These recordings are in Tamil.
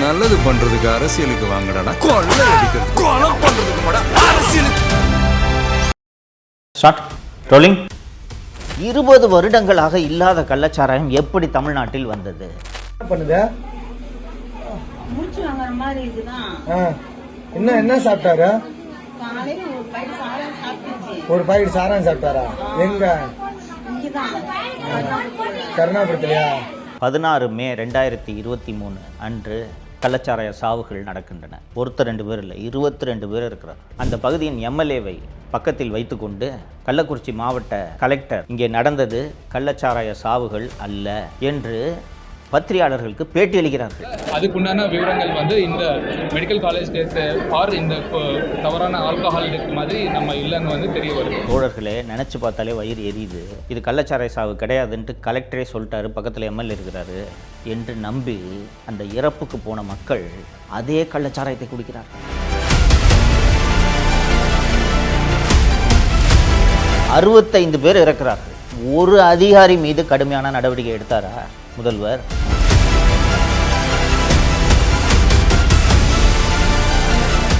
நல்லது பண்றதுக்கு அரசியலுக்கு வாங்கடா, கொள்ளை அடிக்கிறது கொலை பண்றதுக்கு அரசியலுக்கு. Start rolling. 20 வருடங்களாக இல்லாத கள்ளச்சாராயம் எப்படி தமிழ்நாட்டில் வந்தது? பண்ணுதா மூச்சு வாங்குற மாதிரி இருக்குதான். என்ன சாப்பிட்டாரு? காலையில ஒரு பாக்கெட் சாராயம் சாப்பிட்டுச்சு. ஒரு பாக்கெட் சாராயம் சாப்பிட்டாரா? எங்க? இங்கதான் கருணாபுரத்துலயா? 16 மே 2023 அன்று கள்ளச்சாராய சாவுகள் நடக்கின்றன. ஒருத்தர் 2 பேர் இல்லை, 22 பேர் இருக்கிறார். அந்த பகுதியின் எம்எல்ஏவை பக்கத்தில் வைத்துக்கொண்டு கள்ளக்குறிச்சி மாவட்ட கலெக்டர் இங்கே நடந்தது கள்ளச்சாராய சாவுகள் அல்ல என்று பத்திரிகையாளர்களுக்கு பேட்டி அளிக்கிறார்கள். அதுக்குண்டான விவரங்கள் வந்து இந்த மெடிக்கல் காலேஜ் டெத் ஆர் இந்த தவறான ஆல்கஹால் டெத் மாதிரி நம்ம இல்லைன்னு வந்து தெரிய வருது. தோழர்களே, நினச்சி பார்த்தாலே வயிறு எரியுது. இது கள்ளச்சாராய சாவு கிடையாதுன்ட்டு கலெக்டரே சொல்லிட்டாரு, பக்கத்தில் எம்எல்ஏ இருக்கிறாரு என்று நம்பி அந்த இறப்புக்கு போன மக்கள் அதே கள்ளச்சாராயத்தை குடிக்கிறார்கள். 65 பேர் இறக்கிறார்கள். ஒரு அதிகாரி மீது கடுமையான நடவடிக்கை எடுத்தாரா முதல்வர்?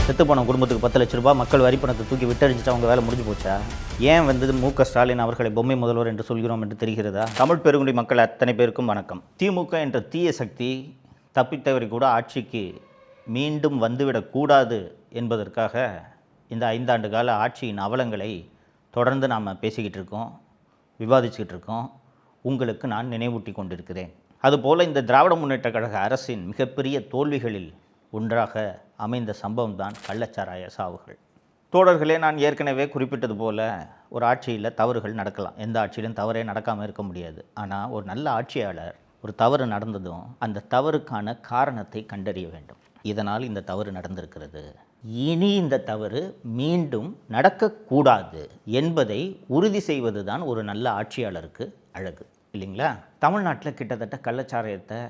செத்து போன குடும்பத்துக்கு 10 லட்ச ரூபாய் மக்கள் வரி பணத்தை தூக்கி விட்டறிஞ்சிட்டு அவங்க வேலை முடிஞ்சு போச்சா? ஏன் வந்தது மு.க. ஸ்டாலின் அவர்களை பொம்மை முதல்வர் என்று சொல்கிறோம் என்று தெரிகிறதா? தமிழ் பெருங்குடி மக்கள் அத்தனை பேருக்கும் வணக்கம். திமுக என்ற தீய சக்தி தப்பித்தவரை கூட ஆட்சிக்கு மீண்டும் வந்துவிடக்கூடாது என்பதற்காக இந்த 5 ஆண்டு கால ஆட்சியின் அவலங்களை தொடர்ந்து நாம் பேசிக்கிட்டு இருக்கோம், விவாதிச்சுக்கிட்டு இருக்கோம். உங்களுக்கு நான் நினைவூட்டி கொண்டிருக்கிறேன். அதுபோல் இந்த திராவிட முன்னேற்ற கழக அரசின் மிகப்பெரிய தோல்விகளில் ஒன்றாக அமைந்த சம்பவம் தான் கள்ளச்சாராய சாவுகள். தோழர்களே, நான் ஏற்கனவே குறிப்பிட்டது போல ஒரு ஆட்சியில் தவறுகள் நடக்கலாம். எந்த ஆட்சியிலும் தவறே நடக்காமல் இருக்க முடியாது. ஆனால் ஒரு நல்ல ஆட்சியாளர் ஒரு தவறு நடந்ததும் அந்த தவறுக்கான காரணத்தை கண்டறிய வேண்டும். இதனால் இந்த தவறு நடந்திருக்கிறது, இனி இந்த தவறு மீண்டும் நடக்கக்கூடாது என்பதை உறுதி செய்வது தான் ஒரு நல்ல ஆட்சியாளருக்கு அழகு, இல்லைங்களா? தமிழ்நாட்டில் கிட்டத்தட்ட கள்ளச்சாராயத்தை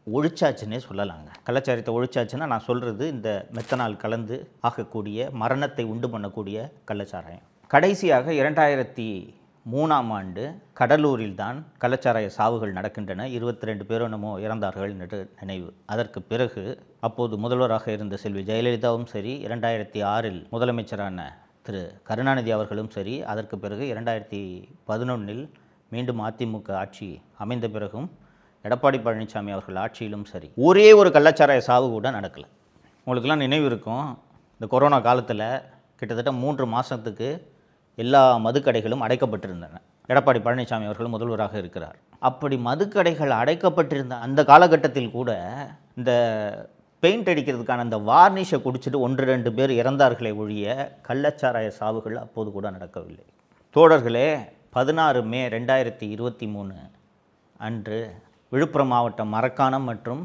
ஒழிச்சாச்சுன்னே சொல்லலாங்க. கள்ளச்சாராயத்தை ஒழிச்சாச்சுன்னா நான் சொல்கிறது இந்த மெத்தனால் கலந்து ஆகக்கூடிய மரணத்தை உண்டு பண்ணக்கூடிய கள்ளச்சாராயம். கடைசியாக 2003ஆம் ஆண்டு கடலூரில் தான் கள்ளச்சாராய சாவுகள் நடக்கின்றன. 22 பேரும் என்னமோ இறந்தார்கள் என்று நினைவு. அதற்கு பிறகு அப்போது முதல்வராக இருந்த செல்வி ஜெயலலிதாவும் சரி, 2006இல் முதலமைச்சரான திரு கருணாநிதி அவர்களும் சரி, அதற்கு பிறகு 2011இல் மீண்டும் அதிமுக ஆட்சி அமைந்த பிறகும் எடப்பாடி பழனிசாமி அவர்கள் ஆட்சியிலும் சரி ஒரே ஒரு கள்ளச்சாராய சாவு கூட நடக்கலை. உங்களுக்கெல்லாம் நினைவு இருக்கும், இந்த கொரோனா காலத்தில் கிட்டத்தட்ட 3 மாதத்துக்கு எல்லா மதுக்கடைகளும் அடைக்கப்பட்டிருந்தன. எடப்பாடி பழனிசாமி அவர்கள் முதல்வராக இருக்கிறார். அப்படி மதுக்கடைகள் அடைக்கப்பட்டிருந்த அந்த காலகட்டத்தில் கூட இந்த பெயிண்ட் அடிக்கிறதுக்கான அந்த வார்னிஷை குடிச்சிட்டு 1-2 பேர் இறந்தார்களே ஒழிய கள்ளச்சாராய சாவுகள் அப்போது கூட நடக்கவில்லை. தோழர்களே, 16 மே 2023 அன்று விழுப்புரம் மாவட்டம் மரக்காணம் மற்றும்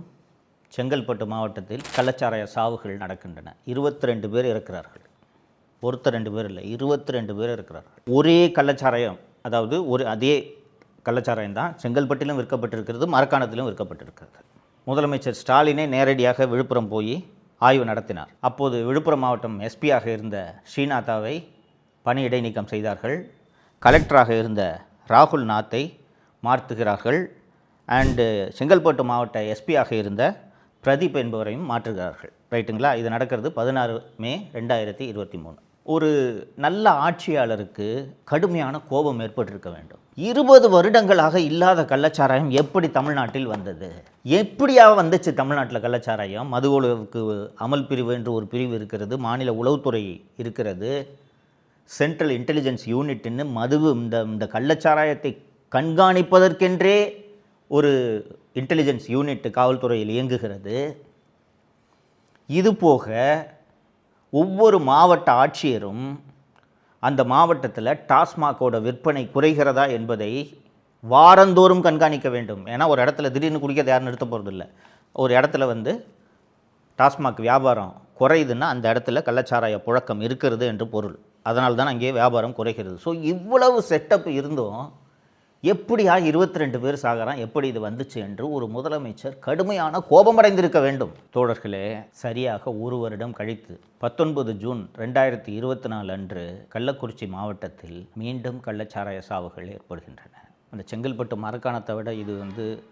செங்கல்பட்டு மாவட்டத்தில் கள்ளச்சாராய சாவுகள் நடக்கின்றன. 22 பேர் இருக்கிறார்கள். ஒருத்தர் 2 பேர் இல்லை, 22 பேர் இருக்கிறார்கள். ஒரே கள்ளச்சாராயம், அதாவது அதே கள்ளச்சாராயம் தான் செங்கல்பட்டிலும் விற்கப்பட்டிருக்கிறது, மரக்காணத்திலும் விற்கப்பட்டிருக்கிறது. முதலமைச்சர் ஸ்டாலினே நேரடியாக விழுப்புரம் போய் ஆய்வு நடத்தினார். அப்போது விழுப்புரம் மாவட்டம் எஸ்பியாக இருந்த ஸ்ரீநாத்தாவை பணி இடைநீக்கம் செய்தார்கள். கலெக்டராக இருந்த ராகுல் நாத்தை மாற்றுகிறார்கள். அண்டு செங்கல்பட்டு மாவட்ட எஸ்பியாக இருந்த பிரதீப் என்பவரையும் மாற்றுகிறார்கள். ரைட்டுங்களா? இது நடக்கிறது 16 மே 2023. ஒரு நல்ல ஆட்சியாளருக்கு கடுமையான கோபம் ஏற்பட்டிருக்க வேண்டும். 20 வருடங்களாக இல்லாத கள்ளச்சாராயம் எப்படி தமிழ்நாட்டில் வந்தது? எப்படியா வந்துச்சு தமிழ்நாட்டில் கள்ளச்சாராயம்? மது ஒழிப்புக்கு அமல் பிரிவு என்று ஒரு பிரிவு இருக்கிறது, மாநில உளவுத்துறை இருக்கிறது, சென்ட்ரல் இன்டெலிஜென்ஸ் யூனிட்னு இந்த கள்ளச்சாராயத்தை கண்காணிப்பதற்கென்றே ஒரு இன்டெலிஜென்ஸ் யூனிட் காவல்துறையில் இயங்குகிறது. இது போக ஒவ்வொரு மாவட்ட ஆட்சியரும் அந்த மாவட்டத்தில் டாஸ்மாகோட விற்பனை குறைகிறதா என்பதை வாரந்தோறும் கண்காணிக்க வேண்டும். ஏன்னா ஒரு இடத்துல திடீர்னு குடிக்கிறத யாரும் நிறுத்த போகிறதில்ல. ஒரு இடத்துல டாஸ்மாக் வியாபாரம் குறையுதுன்னா அந்த இடத்துல கள்ளச்சாராய புழக்கம் இருக்கிறது என்று பொருள். அதனால தான் அங்கே வியாபாரம் குறைகிறது. ஸோ இவ்வளவு செட்டப் இருந்தும் எப்படியா 22 பேர் சாகிறான், எப்படி இது வந்துச்சு என்று ஒரு முதலமைச்சர் கடுமையான கோபமடைந்திருக்க வேண்டும். தோழர்களே, சரியாக 1 வருடம் கழித்து 19 ஜூன் 2024 அன்று கள்ளக்குறிச்சி மாவட்டத்தில் மீண்டும் கள்ளச்சாராய சாவுகள் ஏற்படுகின்றன. அந்த செங்கல்பட்டு மரக்காணத்தை விட இது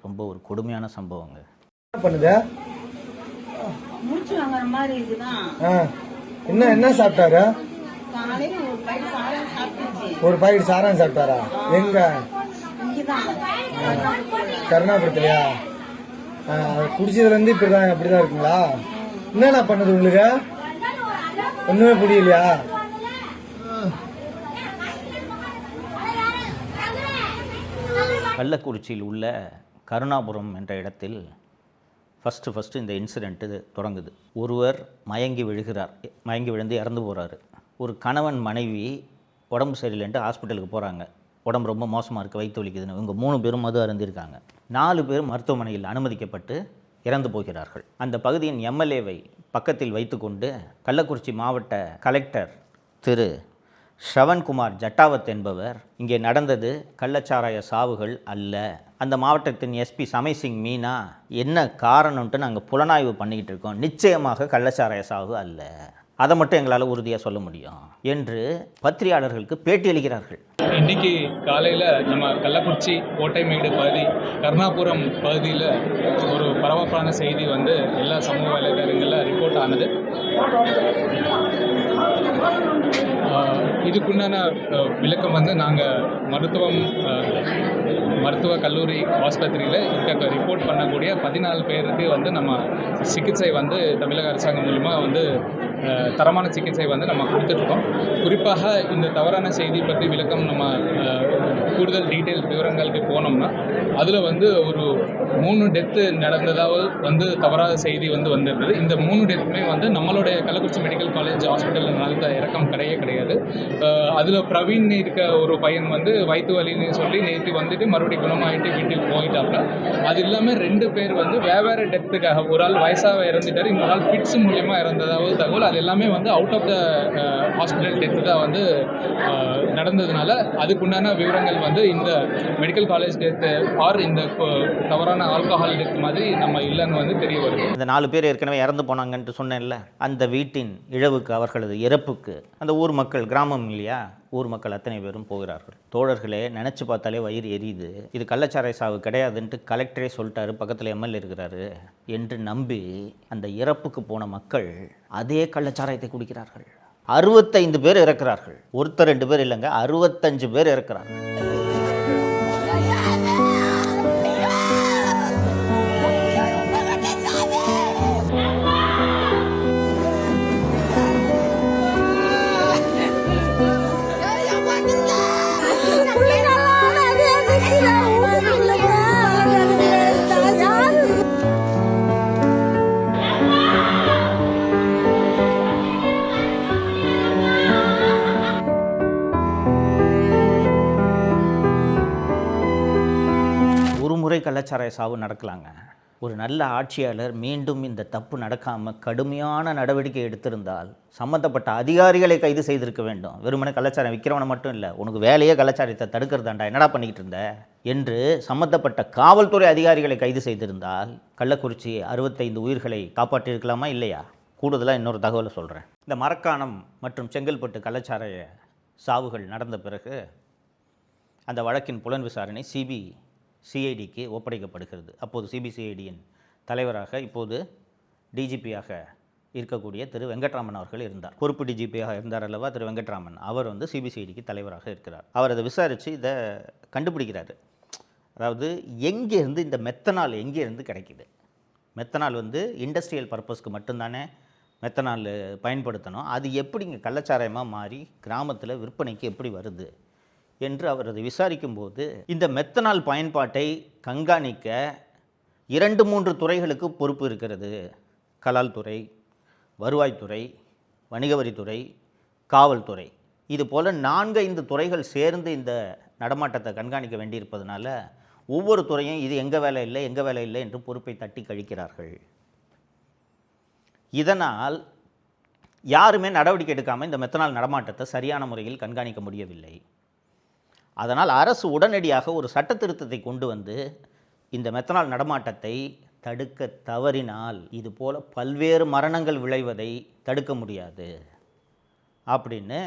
ரொம்ப ஒரு கொடுமையான சம்பவங்க. பண்ணுதா முடிச்சு வாங்குற மாதிரி இருக்குதான். ஆ. என்ன சாப்பிட்டாரு? காலையில ஒரு பைட்டு சாதம் சாப்பிட்டுச்சு. ஒரு பாக்கெட் சாராயம் சாப்பிட்டாரா? எங்க? இங்கதான். கருணாபுரத்துலயா? குடிச்சதுல இருந்து அப்படிதான் இருக்குங்களா? என்னண்ணா பண்ணுது உங்களுக்கு? ஒண்ணுமே புரியலையா? கள்ளக்குறிச்சியில் உள்ள கருணாபுரம் என்ற இடத்தில் ஃபஸ்ட்டு இந்த இன்சிடெண்ட்டு தொடங்குது. ஒருவர் மயங்கி விழுகிறார், மயங்கி விழுந்து இறந்து போகிறாரு. ஒரு கணவன் மனைவி உடம்பு சரியில்லைன்ட்டு ஹாஸ்பிட்டலுக்கு போகிறாங்க. உடம்பு ரொம்ப மோசமாக இருக்குது, வயிற்று வலிக்குதுன்னு. இவங்க 3 பேரும் மது அருந்திருக்காங்க. 4 பேர் மருத்துவமனையில் அனுமதிக்கப்பட்டு இறந்து போகிறார்கள். அந்த பகுதியின் எம்எல்ஏவை பக்கத்தில் வைத்துக்கொண்டு கள்ளக்குறிச்சி மாவட்ட கலெக்டர் திரு ஷ்ரவன்குமார் ஜட்டாவத் என்பவர் இங்கே நடந்தது கள்ளச்சாராய சாவுகள் அல்ல, அந்த மாவட்டத்தின் எஸ்பி சமைசிங் மீனா என்ன காரணம்ன்ட்டு நாங்கள் புலனாய்வு பண்ணிக்கிட்டு இருக்கோம், நிச்சயமாக கள்ளச்சாராய சாவு அல்ல, அதை மட்டும் எங்களால் உறுதியாக சொல்ல முடியும் என்று பத்திரிகையாளர்களுக்கு பேட்டியளிக்கிறார்கள். இன்னைக்கு காலையில் நம்ம கள்ளக்குறிச்சி கோட்டைமேடு பகுதி கருணாபுரம் பகுதியில் ஒரு பரபரப்பான செய்தி வந்து எல்லா சமூக வலைதளங்களில் ரிப்போர்ட் ஆனது. இதுக்குண்டான விளக்கம் வந்து நாங்கள் மருத்துவ கல்லூரி ஆஸ்பத்திரியில் இருக்க ரிப்போர்ட் பண்ணக்கூடிய 14 பேருக்கு வந்து நம்ம சிகிச்சை வந்து தமிழக அரசாங்கம் மூலமாக வந்து தரமான சிகிச்சை வந்து நம்ம கொடுத்துட்ருக்கோம். குறிப்பாக இந்த தவறான செய்தி பற்றி விளக்கம் நம்ம கூடுதல் டீட்டெயில் விவரங்களுக்கு போனோம்னா அதில் வந்து ஒரு 3 டெத்து நடந்ததாக வந்து தவறான செய்தி வந்து வந்திருந்தது. இந்த 3 டெத்துமே வந்து நம்மளுடைய கள்ளக்குறிச்சி மெடிக்கல் காலேஜ் ஹாஸ்பிட்டலில் நடந்த இறக்கம் கிடையாது. அதில் பிரவீன் இருக்க ஒரு பையன் வந்து வயிற்று வலின்னு சொல்லி நேற்று வந்துட்டு மறுபடியும் குணமாகிட்டு வீட்டுக்கு போயிட்டாப்புல. அது இல்லாமல் 2 பேர் வந்து வேறு டெத்துக்காக, ஒரு ஆள் வயசாக இறந்துட்டார், இன்னொரு ஆள் ஃபிட்ஸ் மூலியமாக இறந்ததாவது தகவல். அது எல்லாமே வந்து out of the hospital death தான் வந்து நடந்ததுனால அதுக்குண்டான விவரங்கள் வந்து இந்த மெடிக்கல் காலேஜ் டெத்து ஆர் இந்த தவறான ஆல்கஹால் டெத் மாதிரி நம்ம இல்லைன்னு வந்து தெரிய வருது. இந்த 4 பேர் ஏற்கனவே இறந்து போனாங்கன்ட்டு சொன்னேன்ல, அந்த வீட்டின் இழவுக்கு, அவர்களது இறப்புக்கு அந்த ஊர் மக்கள், கிராமம் இல்லையா, ஊர் மக்கள் அத்தனை பேரும் போகிறார்கள். தோழர்களே, நினச்சி பார்த்தாலே வயிறு எரியுது. இது கள்ளச்சாராய சாவு கிடையாதுன்ட்டு கலெக்டரே சொல்லிட்டாரு, பக்கத்தில் எம்எல்ஏ இருக்கிறாரு என்று நம்பி அந்த இறப்புக்கு போன மக்கள் அதே கள்ளச்சாராயத்தை குடிக்கிறார்கள். 65 பேர் இறக்கிறார்கள். ஒருத்தர் 2 பேர் இல்லைங்க, 65 பேர் இறக்கிறார்கள். கள்ளச்சாராய சாவு நடக்கலாங்க. ஒரு நல்ல ஆட்சியாளர் மீண்டும் இந்த தப்பு நடக்காமல் கடுமையான நடவடிக்கை எடுத்திருந்தால் சம்மந்தப்பட்ட அதிகாரிகளை கைது செய்திருக்க வேண்டும். வெறுமனே கள்ளச்சாரம் விற்கிறவனை மட்டும் இல்லை, உனக்கு வேலையே கள்ளச்சாரத்தை தடுக்கிறதாண்டா, என்னடா பண்ணிக்கிட்டு இருந்த என்று சம்மந்தப்பட்ட காவல்துறை அதிகாரிகளை கைது செய்திருந்தால் கள்ளக்குறிச்சி 65 உயிர்களை காப்பாற்றியிருக்கலாமா இல்லையா? கூடுதலாக இன்னொரு தகவலை சொல்கிறேன். இந்த மரக்காணம் மற்றும் செங்கல்பட்டு கள்ளச்சாராய சாவுகள் நடந்த பிறகு அந்த வழக்கின் புலன் விசாரணை சிபிசிஐடிக்கு ஒப்படைக்கப்படுகிறது. அப்போது சிபிசிஐடியின் தலைவராக இப்போது டிஜிபியாக இருக்கக்கூடிய திரு வெங்கட்ராமன் அவர்கள் இருந்தார். பொறுப்பு டிஜிபியாக இருந்தார் அல்லவா திரு வெங்கட்ராமன், அவர் வந்து சிபிசிஐடிக்கு தலைவராக இருக்கிறார். அவர் அதை விசாரித்து இதை கண்டுபிடிக்கிறாரு. அதாவது எங்கேருந்து இந்த மெத்தனால் எங்கேருந்து கிடைக்குது? மெத்தனால் வந்து இண்டஸ்ட்ரியல் பர்பஸ்க்கு மட்டும்தானே மெத்தனால் பயன்படுத்தணும். அது எப்படி இங்கே கள்ளச்சாராயமாக மாறி கிராமத்தில் விற்பனைக்கு எப்படி வருது என்று அவர் அதை விசாரிக்கும்போது இந்த மெத்தனால் பயன்பாட்டை கண்காணிக்க 2-3 துறைகளுக்கு பொறுப்பு இருக்கிறது. கலால் துறை, வருவாய்த்துறை, வணிக வரித்துறை, காவல்துறை, இது போல் 4-5 துறைகள் சேர்ந்து இந்த நடமாட்டத்தை கண்காணிக்க வேண்டியிருப்பதனால ஒவ்வொரு துறையும் இது எங்கள் வேலை இல்லை என்று பொறுப்பை தட்டி கழிக்கிறார்கள். இதனால் யாருமே நடவடிக்கை எடுக்காமல் இந்த மெத்தனால் நடமாட்டத்தை சரியான முறையில் கண்காணிக்க முடியவில்லை. அதனால் அரசு உடனடியாக ஒரு சட்ட திருத்தத்தை கொண்டு வந்து இந்த மெத்தனால் நடமாட்டத்தை தடுக்க தவறினால் இது போல் பல்வேறு மரணங்கள் விளைவதை தடுக்க முடியாது அப்படின்னு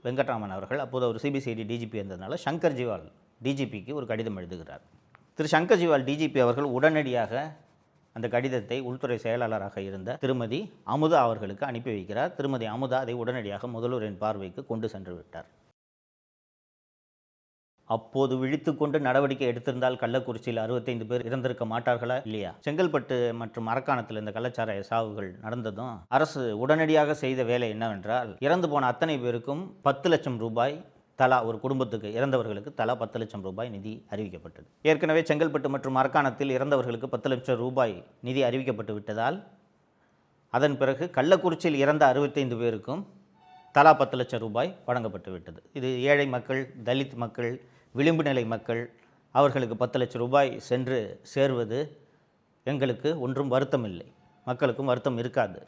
வெங்கட்ராமன் அவர்கள், அப்போது அவர் சிபிசிஐடி டிஜிபி இருந்ததுனால சங்கர் ஜிவால் டிஜிபிக்கு ஒரு கடிதம் எழுதுகிறார். திரு சங்கர் ஜிவால் டிஜிபி அவர்கள் உடனடியாக அந்த கடிதத்தை உள்துறை செயலாளராக இருந்த திருமதி அமுதா அவர்களுக்கு அனுப்பி வைக்கிறார். திருமதி அமுதா அதை உடனடியாக முதல்வரின் பார்வைக்கு கொண்டு சென்று விட்டார். அப்போது விழித்துக்கொண்டு நடவடிக்கை எடுத்திருந்தால் கள்ளக்குறிச்சியில் 65 பேர் இறந்திருக்க மாட்டார்களா இல்லையா? செங்கல்பட்டு மற்றும் மரக்காணத்தில் இந்த கள்ளச்சாராய சாவுகள் நடந்ததும் அரசு உடனடியாக செய்த வேலை என்னவென்றால், இறந்து போன அத்தனை பேருக்கும் 10 லட்சம் ரூபாய் தலா, ஒரு குடும்பத்துக்கு இறந்தவர்களுக்கு தலா 10 லட்சம் ரூபாய் நிதி அறிவிக்கப்பட்டது. ஏற்கனவே செங்கல்பட்டு மற்றும் மரக்காணத்தில் இறந்தவர்களுக்கு 10 லட்சம் ரூபாய் நிதி அறிவிக்கப்பட்டு விட்டதால் அதன் பிறகு கள்ளக்குறிச்சியில் இறந்த 65 பேருக்கும் தலா 10 லட்சம் ரூபாய் வழங்கப்பட்டு விட்டது. இது ஏழை மக்கள், தலித் மக்கள், விளிம்பு நிலை மக்கள், அவர்களுக்கு 10 லட்சம் ரூபாய் சென்று சேர்வது எங்களுக்கு ஒன்றும் வருத்தம் இல்லை, மக்களுக்கும் வருத்தம் இருக்காது.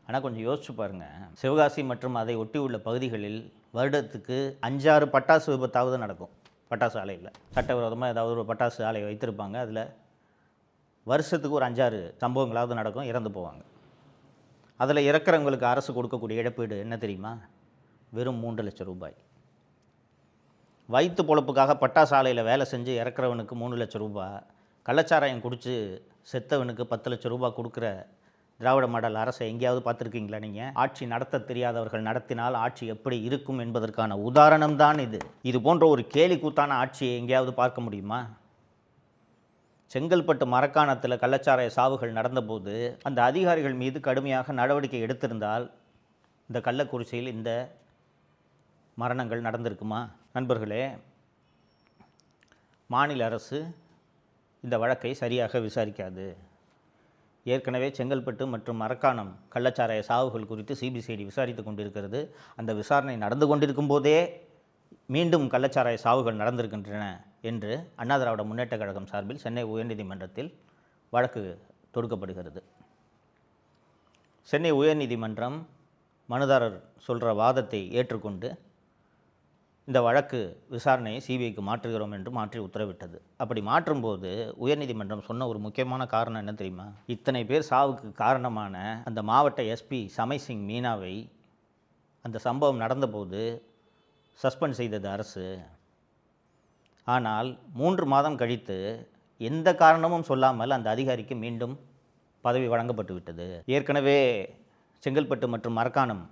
ஆனால் கொஞ்சம் யோசிச்சு பாருங்கள், சிவகாசி மற்றும் அதை ஒட்டியுள்ள பகுதிகளில் வருடத்துக்கு 5-6 பட்டாசு விபத்தாவது நடக்கும். பட்டாசு ஆலையில் சட்டவிரோதமாக ஏதாவது ஒரு பட்டாசு ஆலை வைத்திருப்பாங்க, அதில் வருஷத்துக்கு ஒரு 5-6 சம்பவங்களாவது நடக்கும், இறந்து போவாங்க. அதில் இறக்குறவங்களுக்கு அரசு கொடுக்கக்கூடிய இழப்பீடு என்ன தெரியுமா? வெறும் 3 லட்சம் ரூபாய். வயிற்று பொழப்புக்காக பட்டாசு ஆலையில் வேலை செஞ்சு இறக்குறவனுக்கு 3 லட்சம் ரூபாய், கள்ளச்சாராயம் குடித்து செத்தவனுக்கு 10 லட்சம் ரூபாய் கொடுக்குற திராவிட மாடல் அரசை எங்கேயாவது பார்த்துருக்கீங்களா நீங்கள்? ஆட்சி நடத்த தெரியாதவர்கள் நடத்தினால் ஆட்சி எப்படி இருக்கும் என்பதற்கான உதாரணம் தான் இது. இது போன்ற ஒரு கேலி கூத்தான ஆட்சியை எங்கேயாவது பார்க்க முடியுமா? செங்கல்பட்டு மரக்காணத்தில் கள்ளச்சாராய சாவுகள் நடந்தபோது அந்த அதிகாரிகள் மீது கடுமையாக நடவடிக்கை எடுத்திருந்தால் இந்த கள்ளக்குறிச்சியில் இந்த மரணங்கள் நடந்திருக்குமா? நண்பர்களே, மாநில அரசு இந்த வழக்கை சரியாக விசாரிக்காது. ஏற்கனவே செங்கல்பட்டு மற்றும் மரக்காணம் கள்ளச்சாராய சாவுகள் குறித்து சிபிசிஐடி விசாரித்து கொண்டிருக்கிறது. அந்த விசாரணை நடந்து கொண்டிருக்கும் போதே மீண்டும் கள்ளச்சாராய சாவுகள் நடந்திருக்கின்றன என்று அண்ணா திராவிட முன்னேற்ற கழகம் சார்பில் சென்னை உயர்நீதிமன்றத்தில் வழக்கு தொடுக்கப்படுகிறது. சென்னை உயர்நீதிமன்றம் மனுதாரர் சொல்கிற வாதத்தை ஏற்றுக்கொண்டு இந்த வழக்கு விசாரணையை சிபிஐக்கு மாற்றுகிறோம் என்று மாற்றி உத்தரவிட்டது. அப்படி மாற்றும்போது உயர்நீதிமன்றம் சொன்ன ஒரு முக்கியமான காரணம் என்ன தெரியுமா? இத்தனை பேர் சாவுக்கு காரணமான அந்த மாவட்ட எஸ்பி சமைசிங் மீனாவை அந்த சம்பவம் நடந்தபோது சஸ்பெண்ட் செய்தது அரசு. ஆனால் 3 மாதம் கழித்து எந்த காரணமும் சொல்லாமல் அந்த அதிகாரிக்கு மீண்டும் பதவி வழங்கப்பட்டு விட்டது. ஏற்கனவே செங்கல்பட்டு மற்றும் மரக்காணம்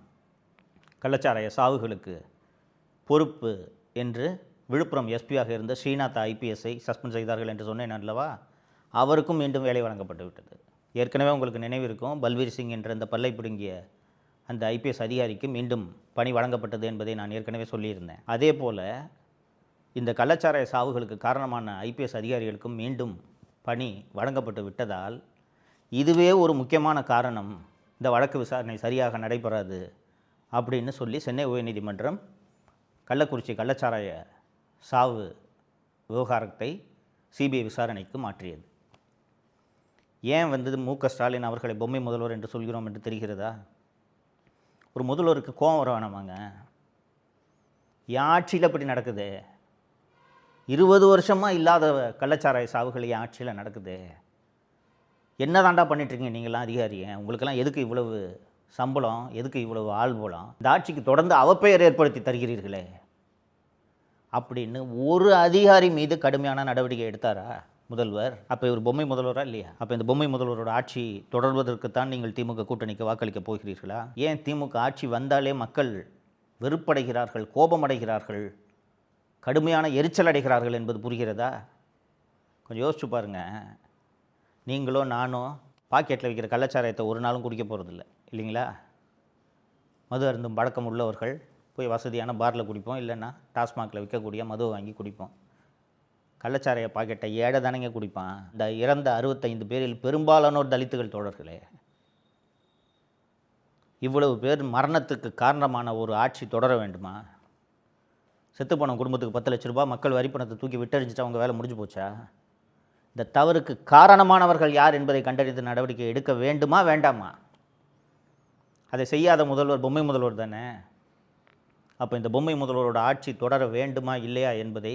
கள்ளச்சாராய சாவுகளுக்கு பொறுப்பு என்று விழுப்புரம் எஸ்பியாக இருந்த ஸ்ரீநாத் ஐபிஎஸ்ஐ சஸ்பெண்ட் செய்தார்கள் என்று சொன்னேன் அல்லவா? அவருக்கும் மீண்டும் வேலை வழங்கப்பட்டு விட்டது. ஏற்கனவே உங்களுக்கு நினைவிருக்கும், பல்வீர் சிங் என்ற அந்த பல்லை பிடுங்கிய அந்த ஐபிஎஸ் அதிகாரிக்கு மீண்டும் பணி வழங்கப்பட்டது என்பதை நான் ஏற்கனவே சொல்லியிருந்தேன். அதே போல் இந்த கள்ளச்சாராய சாவுகளுக்கு காரணமான ஐபிஎஸ் அதிகாரிகளுக்கும் மீண்டும் பணி வழங்கப்பட்டு விட்டதால் இதுவே ஒரு முக்கியமான காரணம், இந்த வழக்கு விசாரணை சரியாக நடைபெறாது அப்படின்னு சொல்லி சென்னை உயர்நீதிமன்றம் கள்ளக்குறிச்சி கள்ளச்சாராய சாவு விவகாரத்தை சிபிஐ விசாரணைக்கு மாற்றியது. ஏன் மு.க. ஸ்டாலின் அவர்களை பொம்மை முதல்வர் என்று சொல்கிறோம் என்று தெரிகிறதா? ஒரு முதல்வருக்கு கோபம் வர வேணாமாங்க? என் ஆட்சியில் இப்படி நடக்குது, 20 வருஷமாக இல்லாத கள்ளச்சாராய சாவுகள் என் ஆட்சியில் நடக்குது, என்ன தாண்டா பண்ணிட்டுருக்கீங்க நீங்களாம் அதிகாரிங்க? உங்களுக்கெல்லாம் எதுக்கு இவ்வளவு சம்பளம், எதுக்கு இவ்வளவு ஆள்பலம்? இந்த ஆட்சிக்கு தொடர்ந்து அவப்பெயர் ஏற்படுத்தி தருகிறீர்களே அப்படின்னு ஒரு அதிகாரி மீது கடுமையான நடவடிக்கை எடுத்தாரா முதல்வர்? அப்போ இவர் பொம்மை முதல்வரா இல்லையா? அப்போ இந்த பொம்மை முதல்வரோட ஆட்சி தொடர்வதற்குத்தான் நீங்கள் திமுக கூட்டணிக்கு வாக்களிக்க போகிறீர்களா? ஏன் திமுக ஆட்சி வந்தாலே மக்கள் வெறுப்படைகிறார்கள், கோபமடைகிறார்கள், கடுமையான எரிச்சல் அடைகிறார்கள் என்பது புரிகிறதா? கொஞ்சம் யோசிச்சு பாருங்கள். நீங்களோ நானோ பாக்கெட்டில் வைக்கிற கள்ளச்சாராயத்தை ஒரு நாளும் குடிக்க போகிறதில்ல இல்லைங்களா? மது அருந்தும் பழக்கம் உள்ளவர்கள் போய் வசதியான பாரில் குடிப்போம், இல்லைன்னா டாஸ்மாகில் விற்கக்கூடிய மதுவை வாங்கி குடிப்போம். கள்ளச்சாராய பாக்கெட்டை ஏழை தானேங்க குடிப்பான். இந்த இறந்த 65 பேரில் பெரும்பாலானோர் தலித்துகள் தோழர்களே. இவ்வளவு பேர் மரணத்துக்கு காரணமான ஒரு ஆட்சி தொடர வேண்டுமா? செத்துப்போன குடும்பத்துக்கு 10 லட்ச ரூபாய் மக்கள் வரிப்பணத்தை தூக்கி விட்டறிஞ்சிட்டு அவங்க வேலை முடிஞ்சு போச்சா? இந்த தவறுக்கு காரணமானவர்கள் யார் என்பதை கண்டறிந்து நடவடிக்கை எடுக்க வேண்டுமா வேண்டாமா? அதை செய்யாத முதல்வர் பொம்மை முதல்வர் தானே. அப்போ இந்த பொம்மை முதல்வரோட ஆட்சி தொடர வேண்டுமா இல்லையா என்பதை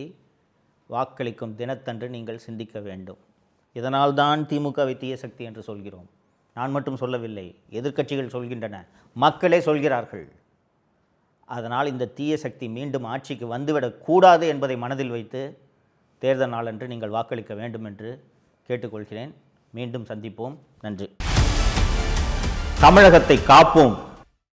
வாக்களிக்கும் தினத்தன்று நீங்கள் சிந்திக்க வேண்டும். இதனால்தான் திமுகவை தீய சக்தி என்று சொல்கிறோம். நான் மட்டும் சொல்லவில்லை, எதிர்க்கட்சிகள் சொல்கின்றன, மக்களே சொல்கிறார்கள். அதனால் இந்த தீய சக்தி மீண்டும் ஆட்சிக்கு வந்துவிடக்கூடாது என்பதை மனதில் வைத்து தேர்தல் நாளன்று நீங்கள் வாக்களிக்க வேண்டும் என்று கேட்டுக்கொள்கிறேன். மீண்டும் சந்திப்போம். நன்றி. தமிழகத்தை காப்போம்.